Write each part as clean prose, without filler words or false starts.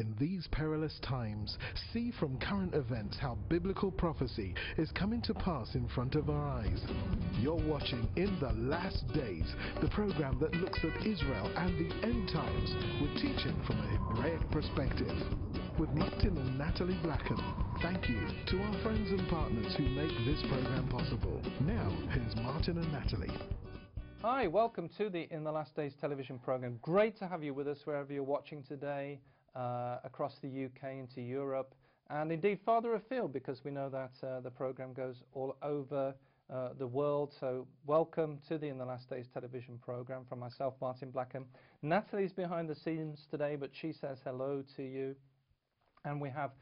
In these perilous times, see from current events how biblical prophecy is coming to pass in front of our eyes. You're watching In the Last Days, the program that looks at Israel and the end times with teaching from a Hebraic perspective. With Martin and Natalie Blackham, thank you to our friends and partners who make this program possible. Now, here's Martin and Natalie. Hi, welcome to the In the Last Days television program. Great to have you with us wherever you're watching today, across the UK into Europe, and indeed farther afield, because we know that the program goes all over the world. So welcome to the In the Last Days television program from myself, Martin Blackham. Natalie's behind the scenes today, but she says hello to you. And we have,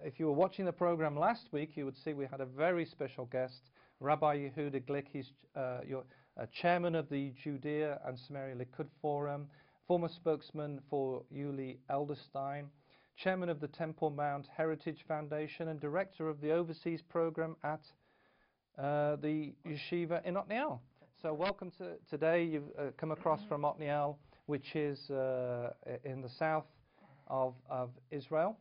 if you were watching the program last week, you would see we had a very special guest, Rabbi Yehuda Glick. He's chairman of the Judea and Samaria Likud Forum, former spokesman for Uli Elderstein, chairman of the Temple Mount Heritage Foundation, and director of the overseas program at the yeshiva in Otniel. So welcome to today. You've come across from Otniel, which is in the south of Israel.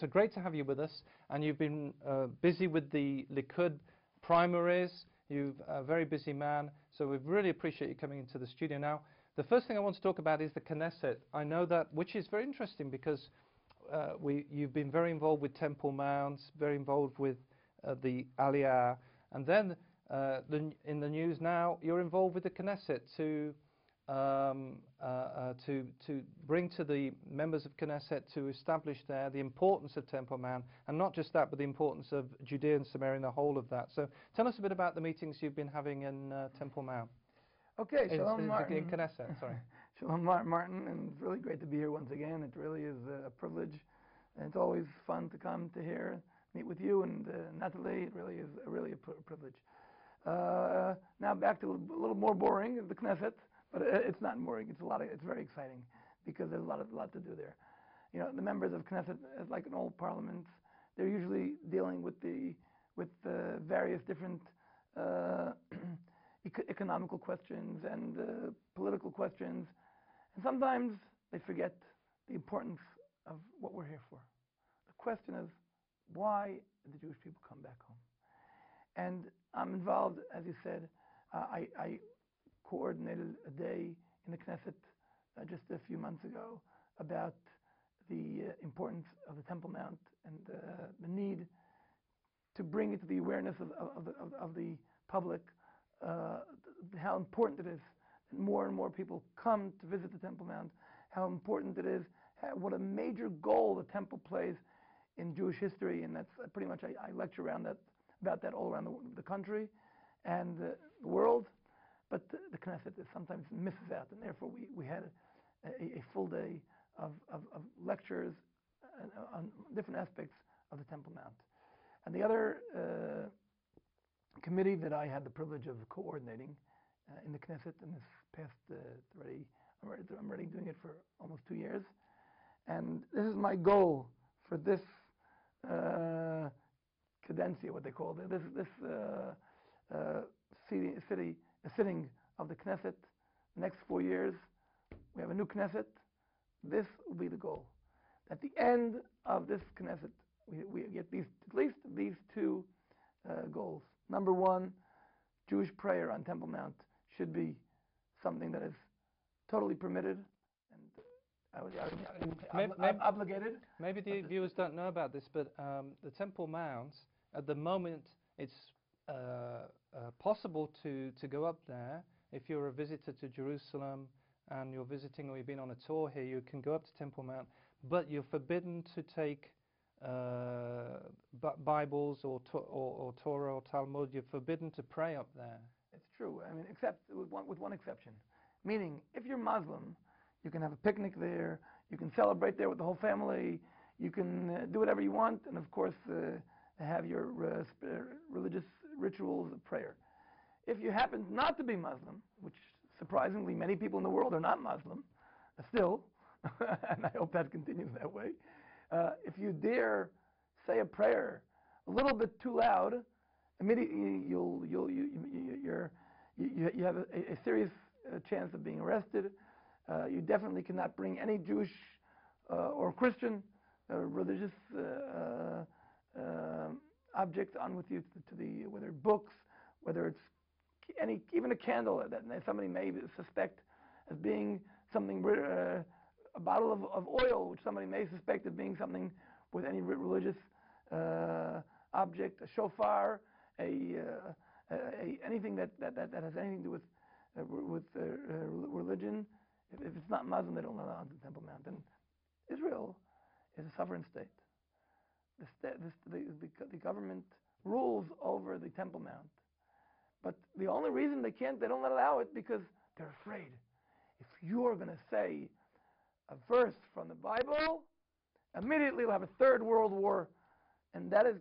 So great to have you with us, and you've been busy with the Likud primaries. You're a very busy man, so we really appreciate you coming into the studio. Now, the first thing I want to talk about is the Knesset. I know that, which is very interesting, because you've been very involved with Temple Mount, very involved with the Aliyah, and then in the news now, you're involved with the Knesset to bring to the members of Knesset to establish there the importance of Temple Mount, and not just that, but the importance of Judea and Samaria and the whole of that. So tell us a bit about the meetings you've been having in Temple Mount. Okay, Shalom Martin. In Knesset, sorry. Shalom Martin, and it's really great to be here once again. It really is a privilege, and it's always fun to come to here, meet with you and Natalie. It really is a privilege. Now back to a little more boring, the Knesset. But it's not boring. It's very exciting, because there's a lot to do there. You know, the members of Knesset, like in all parliaments, they're usually dealing with the various different economical questions and political questions, and sometimes they forget the importance of what we're here for. The question is, why did the Jewish people come back home? And I'm involved, as you said. I coordinated a day in the Knesset just a few months ago about the importance of the Temple Mount and the need to bring it to the awareness of the public, how important it is that more and more people come to visit the Temple Mount, how important it is, what a major goal the temple plays in Jewish history, and that's pretty much, I lecture about that all around the country and the world. But the Knesset sometimes misses out, and therefore we had a full day of lectures on different aspects of the Temple Mount. And the other committee that I had the privilege of coordinating in the Knesset in this past I'm already doing it for almost 2 years, and this is my goal for this cadencia, what they call it, a sitting of the Knesset. The next 4 years, we have a new Knesset. This will be the goal. At the end of this Knesset, we get at least these two goals. Number one, Jewish prayer on Temple Mount should be something that is totally permitted, and I'm obligated. Maybe the viewers don't know about this, but the Temple Mount, at the moment, it's possible to go up there. If you're a visitor to Jerusalem and you're visiting, or you've been on a tour here, you can go up to Temple Mount, but you're forbidden to take Bibles or Torah or Talmud. You're forbidden to pray up there. It's true. I mean, except with one exception. Meaning, if you're Muslim, you can have a picnic there, you can celebrate there with the whole family, you can do whatever you want, and of course have your religious rituals of prayer. If you happen not to be Muslim, which surprisingly many people in the world are not Muslim, still, and I hope that continues that way, if you dare say a prayer a little bit too loud, immediately you have a serious chance of being arrested. You definitely cannot bring any Jewish or Christian religious objects on with you to the whether books, whether it's even a candle that somebody may suspect as being something, a bottle of oil which somebody may suspect as being something with any religious object, a shofar, anything that has anything to do with religion. If it's not Muslim, they don't allow it on the Temple Mount. And Israel is a sovereign state. The government rules over the Temple Mount. But the only reason they don't allow it because they're afraid. If you're going to say a verse from the Bible, immediately we'll have a third world war. And it's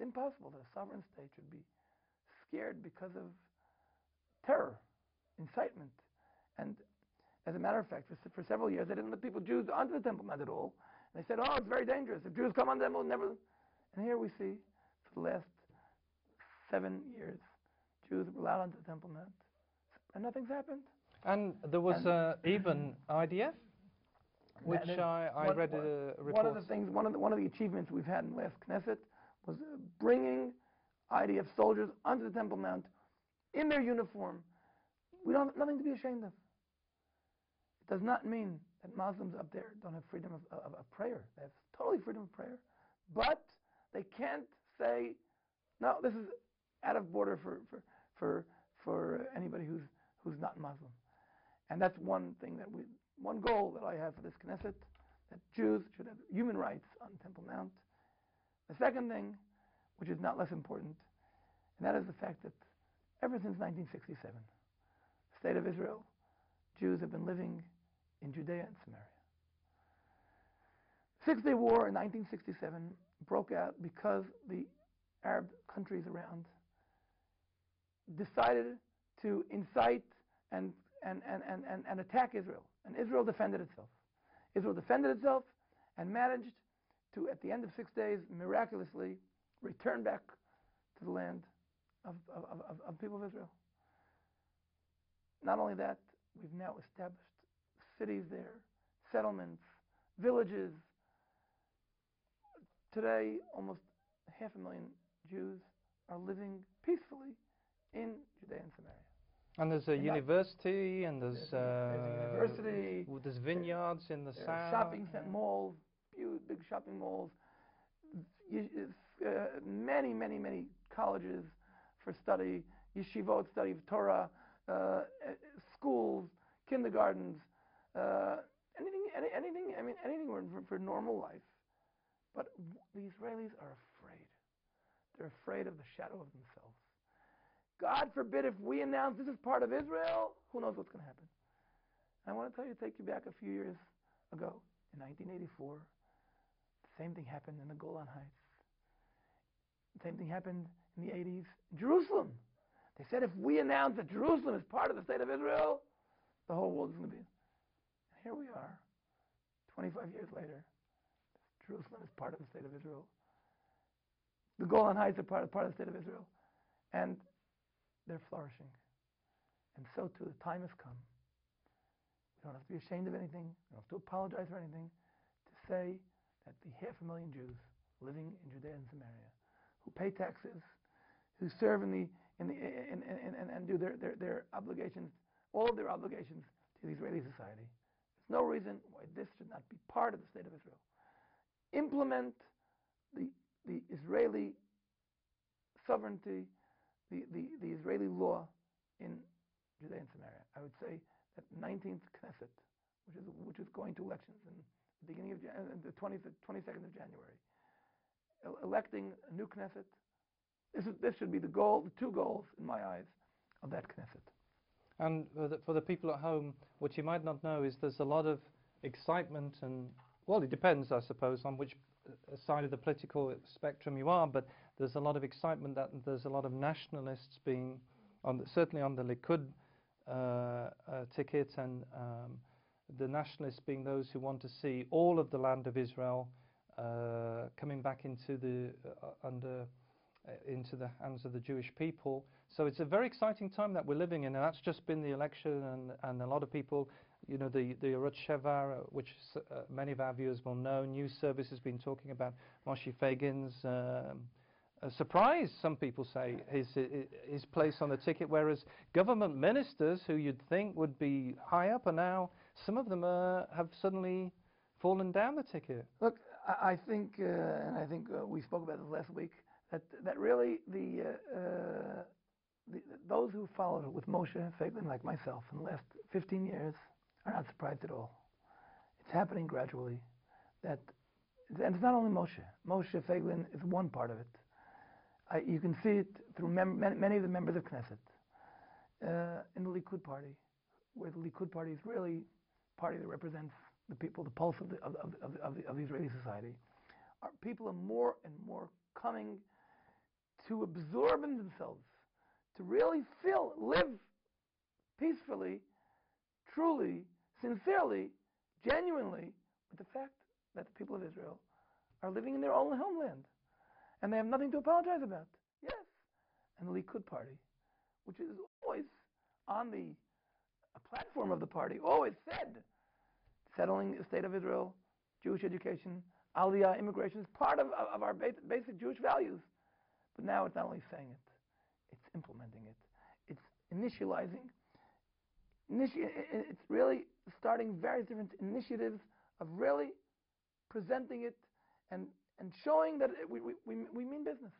impossible that a sovereign state should be scared because of terror, incitement. And as a matter of fact, for several years, they didn't let Jews onto the Temple Mount at all. And they said, oh, it's very dangerous. If Jews come on the Temple, never. And here we see, for the last 7 years, Jews were allowed onto the Temple Mount. And nothing's happened. And there was even IDF, which I read a report. One of the things, one of the achievements we've had in the last Knesset was bringing IDF soldiers onto the Temple Mount in their uniform. We don't have nothing to be ashamed of. It does not mean that Muslims up there don't have freedom of prayer. They have totally freedom of prayer. But they can't say, no, this is out of border for anybody who's not Muslim. And that's one thing one goal that I have for this Knesset, that Jews should have human rights on Temple Mount. The second thing, which is not less important, and that is the fact that ever since 1967, the state of Israel, Jews have been living in Judea and Samaria. The Six-Day War in 1967 broke out because the Arab countries around decided to incite and attack Israel. And Israel defended itself. Israel defended itself and managed to, at the end of 6 days, miraculously return back to the land of people of Israel. Not only that, we've now established cities there, settlements, villages. Today, almost 500,000 Jews are living peacefully in Judea and Samaria. And there's a university, and there's a university. There's vineyards in the south. Shopping malls, big shopping malls. Many colleges for study, yeshivot, study of Torah, schools, kindergartens, anything. I mean, anything for normal life. But the Israelis are afraid. They're afraid of the shadow of themselves. God forbid if we announce this is part of Israel, who knows what's going to happen. I want to take you back a few years ago, in 1984. The same thing happened in the Golan Heights. The same thing happened in the 80s in Jerusalem. They said if we announce that Jerusalem is part of the state of Israel, the whole world is going to be. And here we are, 25 years later. Jerusalem is part of the state of Israel. The Golan Heights are part of the state of Israel. And they're flourishing. And so too, the time has come. We don't have to be ashamed of anything. We don't have to apologize for anything. To say that the 500,000 Jews living in Judea and Samaria, who pay taxes, who serve and do their obligations, all of their obligations to the Israeli society. There's no reason why this should not be part of the state of Israel. Implement the Israeli sovereignty, the Israeli law in Judea and Samaria. I would say that 19th Knesset, which is going to elections in the beginning of the 22nd of January, electing a new Knesset. This should be the goal, the two goals in my eyes of that Knesset. And for the people at home, what you might not know is there's a lot of excitement and, well, it depends, I suppose, on which side of the political spectrum you are, but there's a lot of excitement that there's a lot of nationalists being, certainly on the Likud ticket, and the nationalists being those who want to see all of the land of Israel coming back into the hands of the Jewish people. So it's a very exciting time that we're living in, and that's just been the election, and a lot of people you know, the Arut Sheva, which many of our viewers will know. News Service has been talking about Moshe Fegin's a surprise, some people say, his place on the ticket, whereas government ministers who you'd think would be high up are now, some of them have suddenly fallen down the ticket. Look, I think, and I think we spoke about this last week, that really those who followed with Moshe Feglin, like myself, in the last 15 years, are not surprised at all. It's happening gradually. And it's not only Moshe. Moshe Feglin is one part of it. You can see it through many of the members of Knesset in the Likud party, where the Likud party is really a party that represents the people, the pulse of the Israeli society. People are more and more coming to absorb in themselves, to really live peacefully, truly, sincerely, genuinely, with the fact that the people of Israel are living in their own homeland. And they have nothing to apologize about. Yes. And the Likud party, which is always on the platform of the party, always said, settling the state of Israel, Jewish education, Aliyah, immigration is part of our basic Jewish values. But now it's not only saying it, it's implementing it. It's initializing. It's really starting various different initiatives of really presenting it and showing that we mean business.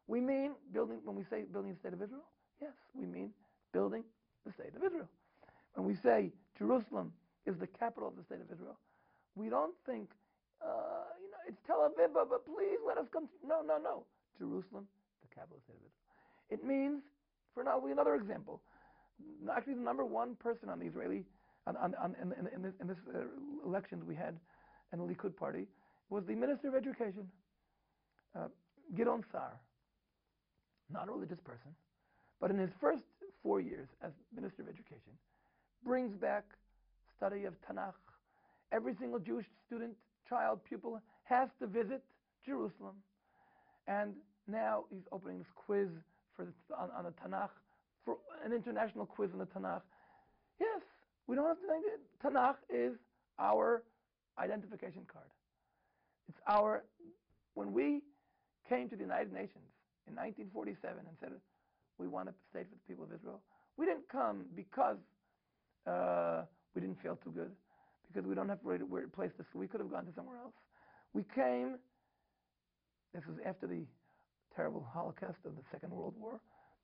We mean building, when we say building the state of Israel, yes, we mean building the state of Israel. When we say Jerusalem is the capital of the state of Israel, we don't think, it's Tel Aviv, but please let us come. No. Jerusalem, the capital of the state of Israel. It means, for now, another example. Actually, the number one person on the Israeli, in this elections we had in the Likud party, was the Minister of Education, Gideon Sa'ar. Not a religious person, but in his first 4 years as Minister of Education, brings back study of Tanakh. Every single Jewish student, child, pupil has to visit Jerusalem. And now he's opening this quiz on the Tanakh, for an international quiz on the Tanakh. Yes, we don't have to think it. Tanakh is our identification card. It's when we came to the United Nations in 1947 and said, we want a state for the people of Israel, we didn't come because we didn't feel too good, because we don't have a place to, we could have gone to somewhere else. We came, this was after the terrible Holocaust of the Second World War,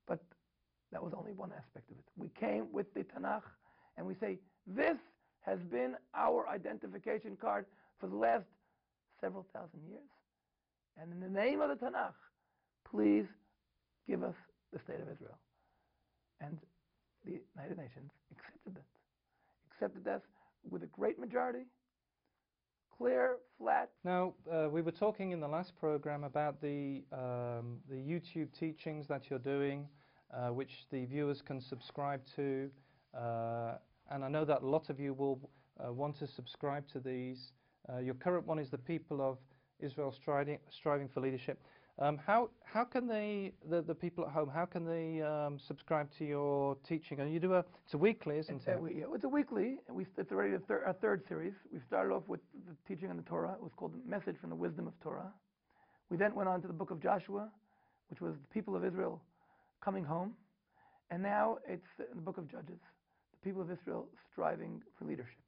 but that was only one aspect of it. We came with the Tanakh, and we say, this has been our identification card for the last several thousand years. And in the name of the Tanakh, please give us the state of Israel. And the United Nations accepted that with a great majority, clear, flat. Now, we were talking in the last program about the YouTube teachings that you're doing, which the viewers can subscribe to. And I know that a lot of you will want to subscribe to these. Your current one is The People of Israel Striving for Leadership. How can they, the people at home, how can they subscribe to your teaching? And you do it's a weekly, isn't it? It's a weekly. It's already our third series. We started off with the teaching on the Torah. It was called The Message from the Wisdom of Torah. We then went on to the book of Joshua, which was the people of Israel coming home. And now it's the book of Judges, the people of Israel striving for leadership.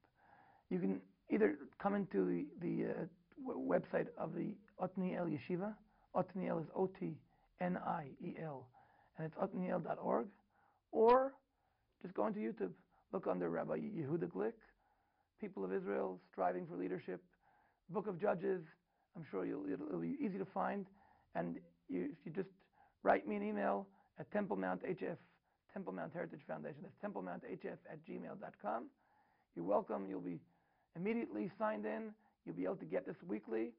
You can either come into the website of the Otniel Yeshiva. Otniel is Otniel, and it's otniel.org, or just go into YouTube, look under Rabbi Yehuda Glick, People of Israel Striving for Leadership, Book of Judges. I'm sure it'll be easy to find, and if you just write me an email at Temple Mount HF, Temple Mount Heritage Foundation, that's templemounthf@gmail.com. You're welcome. You'll be immediately signed in. You'll be able to get this weekly,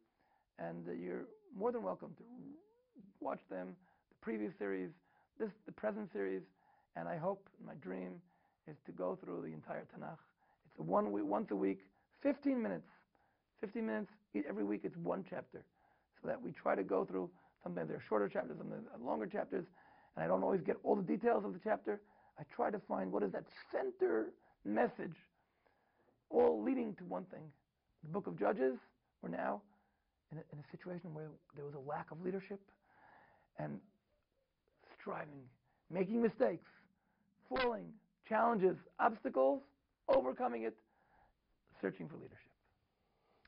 and you're more than welcome to watch them, the previous series, the present series, and I hope, my dream is to go through the entire Tanakh. It's once a week, 15 minutes. 15 minutes, every week it's one chapter. So that we try to go through, sometimes there are shorter chapters, sometimes there are longer chapters, and I don't always get all the details of the chapter. I try to find what is that center message all leading to one thing. The book of Judges, we're now in a situation where there was a lack of leadership and striving, making mistakes, falling, challenges, obstacles, overcoming it, searching for leadership.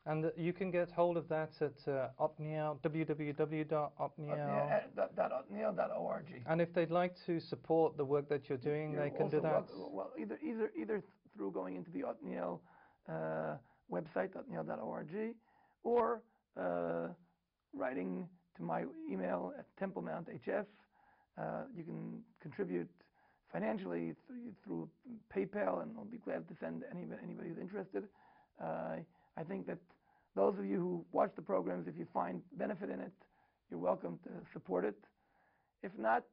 And you can get hold of that at Otniel, www.otniel.org. And if they'd like to support the work that you're doing, they can do that? Well, either through going into the Otniel website, otniel.org, or writing to my email at TempleMountHF. You can contribute financially through PayPal, and I'll be glad to send anybody who's interested. I think that those of you who watch the programs, if you find benefit in it, you're welcome to support it. If not,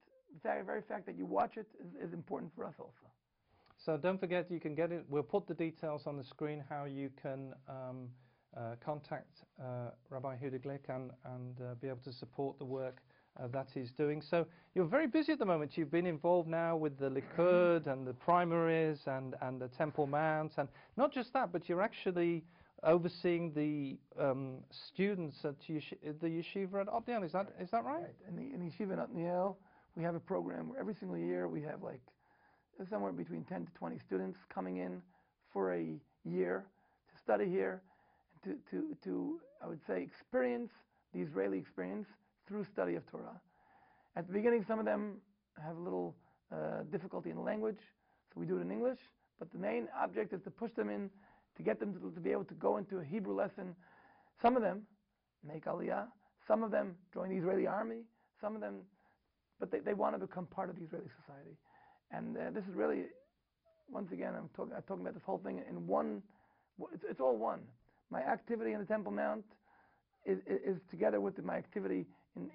the very fact that you watch it is important for us also. So don't forget, you can get it. We'll put the details on the screen how you can contact Rabbi Yehuda Glick and be able to support the work that he's doing. So you're very busy at the moment. You've been involved now with the Likud and the primaries and the Temple Mount, and not just that, but you're actually overseeing the students at the yeshiva at Otniel. Is that right? Right. In the yeshiva at Otniel, we have a program where every single year we have like somewhere between 10 to 20 students coming in for a year to study here, and to I would say experience the Israeli experience through study of Torah. At the beginning, some of them have a little difficulty in the language, so we do it in English, but the main object is to push them in, to get them to be able to go into a Hebrew lesson. Some of them make Aliyah, some of them join the Israeli army, some of them, but they want to become part of the Israeli society. And this is really, once again, I'm talking about this whole thing in one, it's all one. My activity in the Temple Mount is together with my activity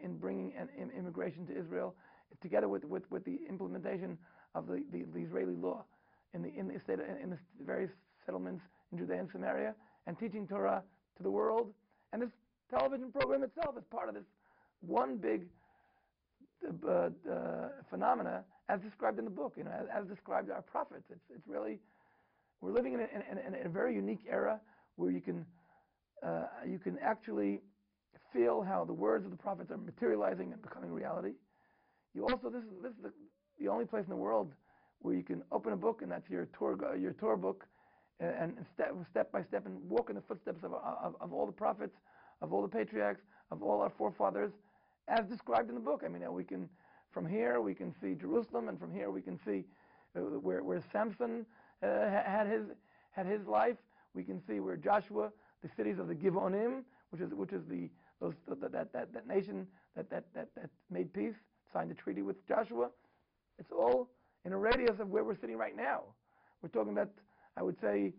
in bringing immigration to Israel, together with the implementation of the Israeli law in the various settlements in Judea and Samaria, and teaching Torah to the world. And this television program itself is part of this one big phenomena, as described in the book, as described our prophets. It's really, we're living in a very unique era where you can actually feel how the words of the prophets are materializing and becoming reality. You also, this is the only place in the world where you can open a book, and that's your Torah book, and step by step and walk in the footsteps of all the prophets, of all the patriarchs, of all our forefathers, as described in the book. I mean, from here we can see Jerusalem, and from here we can see where Samson had his life. We can see where Joshua, the cities of the Givonim, which is that nation that made peace, signed a treaty with Joshua. It's all in a radius of where we're sitting right now. We're talking about, I would say,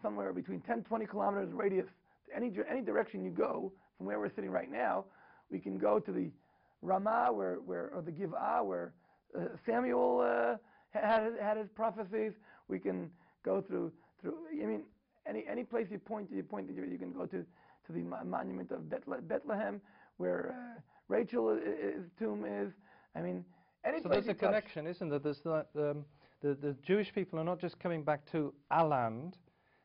somewhere between 10, 20 kilometers radius. To any direction you go from where we're sitting right now, we can go to the Ramah, or the Giv'ah, where Samuel had his prophecies. We can go through. I mean, any place you point to, you can go to the monument of Bethlehem, where Rachel's tomb is. I mean, any so place there's a connection, isn't there? There's the Jewish people are not just coming back to our land,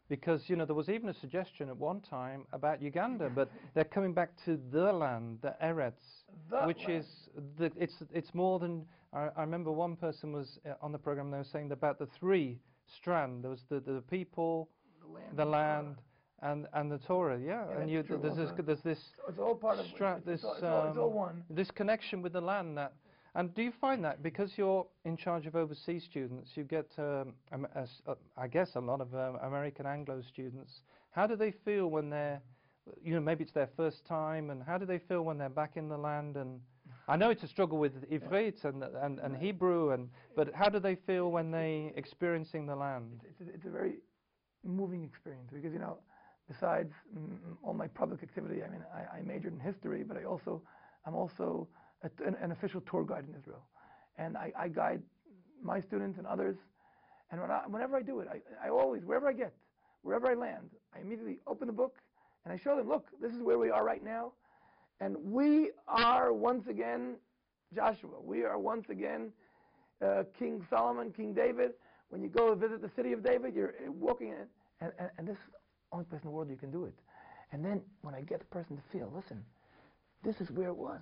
because there was even a suggestion at one time about Uganda, but they're coming back to the land, the Eretz, it's more than. I remember one person was on the program. They were saying about the three strand. There was the people, the land, and the Torah. Yeah, and there's this. It's all part of it's all one. This connection with the land that. And do you find that because you're in charge of overseas students, you get, I guess, a lot of American Anglo students? How do they feel when they're, maybe it's their first time, and how do they feel when they're back in the land? And I know it's a struggle with Ivrit and Hebrew, but how do they feel when they experiencing the land? It's a very moving experience because besides all my public activity, I mean, I majored in history, but I'm also an official tour guide in Israel, and I guide my students and others. And whenever I do it, I always, wherever I land, I immediately open the book and I show them, look, this is where we are right now, and we are once again Joshua. We are once again King Solomon, King David. when you go visit the city of David, you're walking in, and this is the only place in the world you can do it. And then when I get the person to feel, listen, this is where it was,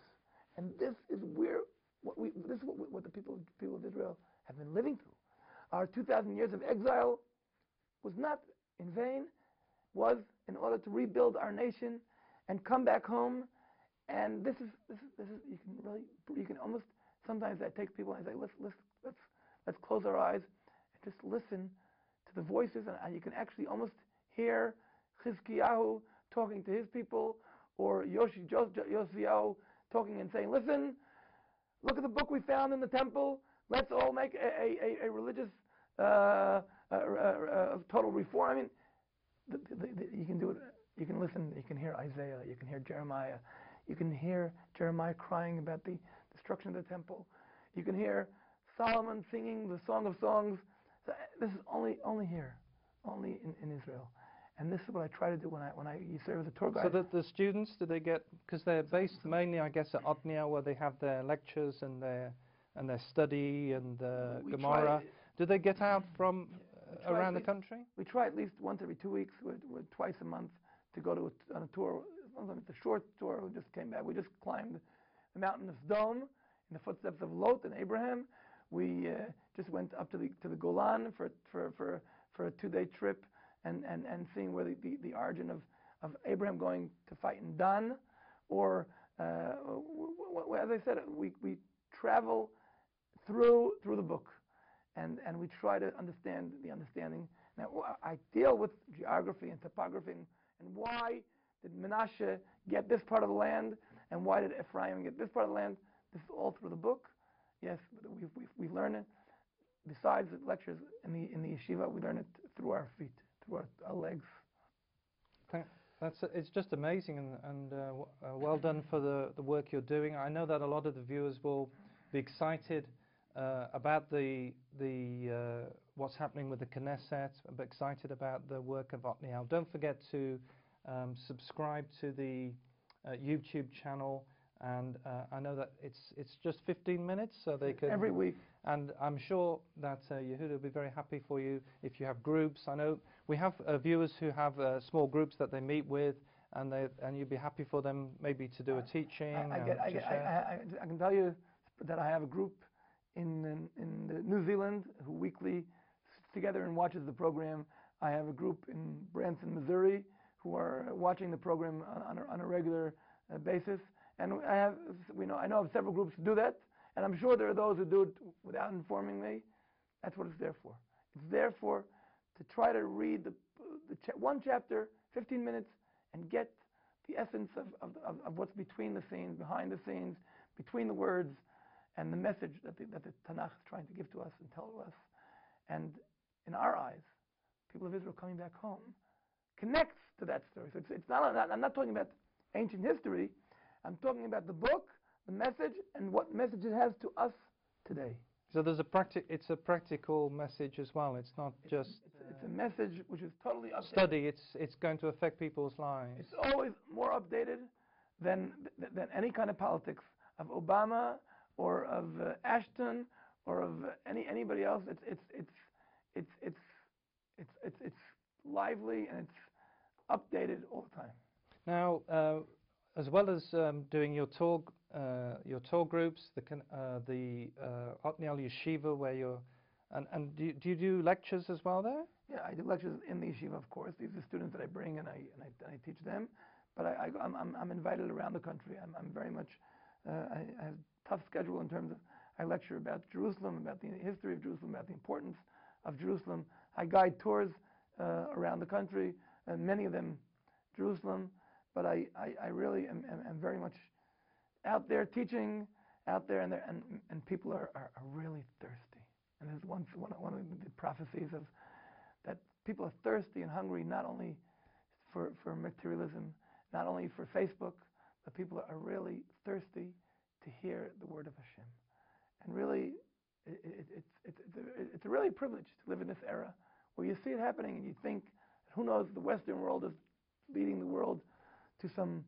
and this is where this is what the people of Israel have been living through. Our 2,000 years of exile was not in vain, was in order to rebuild our nation and come back home. And this is you can almost, sometimes I take people and I say, let's close our eyes and just listen to the voices, and you can actually almost hear Chizkiyahu talking to his people, or Yoshiyahu talking and saying, listen, look at the book we found in the temple. Let's all make a religious total reform. I mean, you can do it. You can listen. You can hear Isaiah. You can hear Jeremiah. You can hear Jeremiah crying about the destruction of the temple. You can hear Solomon singing the Song of Songs. So this is only here, only in Israel. And this is what I try to do when you serve as a tour guide. So that the students, do they get, because they're based mainly, I guess, at Otniel, where they have their lectures and their study and Gemara. Do they get out from around the country? We try at least once every 2 weeks, we're twice a month, to go on a tour. Sometimes it's a short tour. We just came back. We just climbed the mountain of Dome in the footsteps of Lot and Abraham. We just went up to the Golan for a 2-day trip, and seeing where the origin of Abraham going to fight in Dan, or as I said, we travel through the book, and we try to understand the understanding. Now I deal with geography and topography, and why did Menashe get this part of the land, and why did Ephraim get this part of the land? This is all through the book. Yes, but we learn it. Besides the lectures in the yeshiva, we learn it through our feet, through our legs. It's just amazing, and well done for the work you're doing. I know that a lot of the viewers will be excited about the what's happening with the Knesset, but excited about the work of Otniel. Don't forget to subscribe to the YouTube channel, and I know that it's just 15 minutes, so they can every week. And I'm sure that Yehuda will be very happy for you if you have groups. I know we have viewers who have small groups that they meet with, and you'd be happy for them maybe to do a teaching. I can tell you that I have a group in New Zealand who weekly sits together and watches the program. I have a group in Branson, Missouri, who are watching the program on a regular basis. And I know of several groups who do that, and I'm sure there are those who do it without informing me. That's what it's there for. It's there for to try to read one chapter, 15 minutes, and get the essence of what's between the scenes, behind the scenes, between the words, and the message that the Tanakh is trying to give to us and tell to us. And in our eyes, people of Israel coming back home connects to that story. So it's not. I'm not talking about ancient history. I'm talking about the book, the message, and what message it has to us today. So there's it's a practical message as well. It's not just it's a message which is totally updated. Study. It's going to affect people's lives. It's always more updated than any kind of politics of Obama or of Ashton or of anybody else. It's lively, and it's updated all the time. Now, as well as doing your tour groups, the Otniel Yeshiva, where you're, and do you do lectures as well there? Yeah, I do lectures in the yeshiva, of course. These are students that I bring, and I teach them. But I'm invited around the country. I'm very much I have a tough schedule in terms of I lecture about Jerusalem, about the history of Jerusalem, about the importance of Jerusalem. I guide tours around the country, and many of them Jerusalem. But I really am very much out there teaching out there, and people are really thirsty. And there's one of the prophecies of that people are thirsty and hungry not only for materialism, not only for Facebook, but people are really thirsty to hear the word of Hashem. And really, it's a really privilege to live in this era where you see it happening and you think, who knows, the Western world is leading the world to some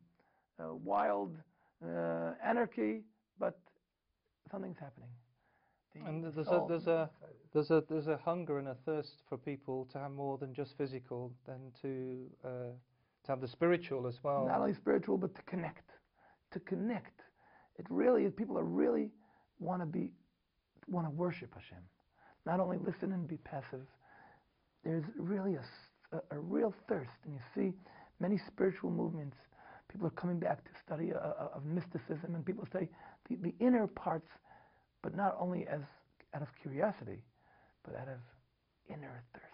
wild anarchy, but something's happening. And the soul inside it. there's a hunger and a thirst for people to have more than just physical, than to have the spiritual as well. Not only spiritual, but to connect. To connect. It really is. People are really want to worship Hashem. Not only listen and be passive. There's really a real thirst, and you see many spiritual movements. People are coming back to study of mysticism, and people say the inner parts, but not only out of curiosity, but out of inner thirst.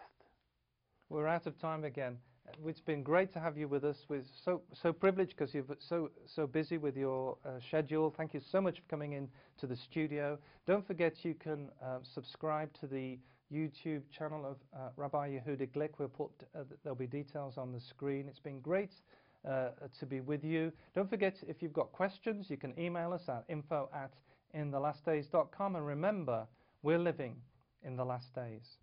We're out of time again. It's been great to have you with us. We're so privileged because you're so busy with your schedule. Thank you so much for coming in to the studio. Don't forget you can subscribe to the YouTube channel of Rabbi Yehuda Glick. There'll be details on the screen. It's been great to be with you. Don't forget, if you've got questions, you can email us at info@inthelastdays.com. And remember, we're living in the last days.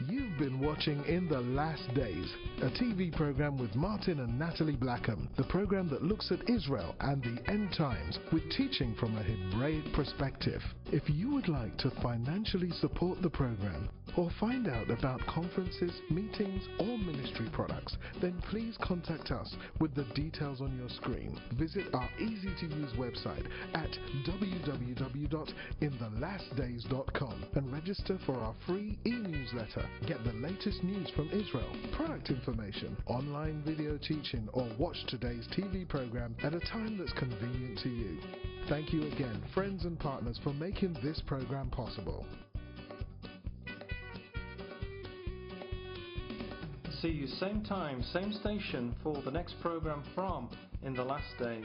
You've been watching In the Last Days, a TV program with Martin and Natalie Blackham, the program that looks at Israel and the end times with teaching from a Hebraic perspective. If you would like to financially support the program or find out about conferences, meetings, or ministry products, then please contact us with the details on your screen. Visit our easy-to-use website at www.inthelastdays.com and register for our free e-newsletter. Get the latest news from Israel, product information, online video teaching, or watch today's TV program at a time that's convenient to you. Thank you again, friends and partners, for making this program possible. See you same time, same station for the next program from In the Last Days.